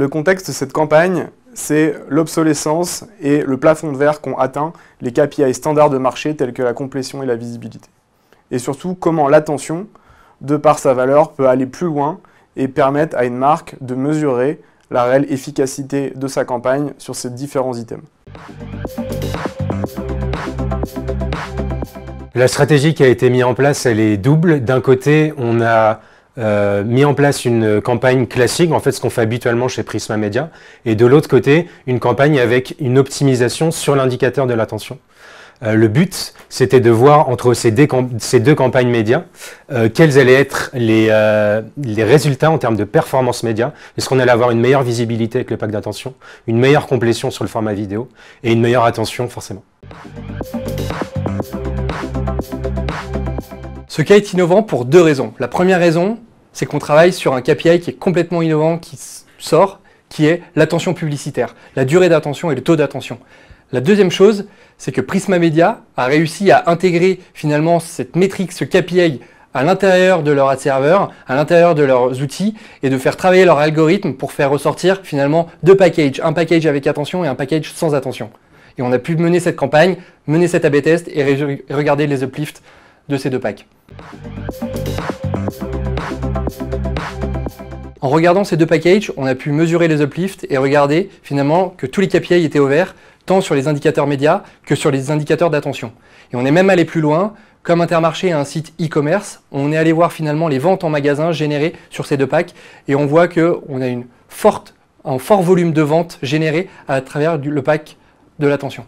Le contexte de cette campagne, c'est l'obsolescence et le plafond de verre qu'ont atteint les KPI standards de marché tels que la complétion et la visibilité. Et surtout, comment l'attention, de par sa valeur, peut aller plus loin et permettre à une marque de mesurer la réelle efficacité de sa campagne sur ces différents items. La stratégie qui a été mise en place, elle est double. D'un côté, on a mis en place une campagne classique, en fait ce qu'on fait habituellement chez Prisma Media, et de l'autre côté, une campagne avec une optimisation sur l'indicateur de l'attention. Le but, c'était de voir entre ces deux campagnes médias quels allaient être les résultats en termes de performance média. Est-ce qu'on allait avoir une meilleure visibilité avec le pack d'attention, une meilleure complétion sur le format vidéo et une meilleure attention forcément. Ce cas est innovant pour deux raisons. La première raison, c'est qu'on travaille sur un KPI qui est complètement innovant, qui sort, qui est l'attention publicitaire, la durée d'attention et le taux d'attention. La deuxième chose, c'est que Prisma Media a réussi à intégrer finalement cette métrique, ce KPI à l'intérieur de leur ad server, à l'intérieur de leurs outils et de faire travailler leur algorithme pour faire ressortir finalement deux packages, un package avec attention et un package sans attention. Et on a pu mener cette campagne, mener cet A/B test et regarder les uplifts de ces deux packs. En regardant ces deux packages, on a pu mesurer les uplifts et regarder finalement que tous les KPI étaient au vert, tant sur les indicateurs médias que sur les indicateurs d'attention. Et on est même allé plus loin, comme Intermarché a un site e-commerce, on est allé voir finalement les ventes en magasin générées sur ces deux packs et on voit qu'on a un fort volume de ventes générées à travers le pack de l'attention.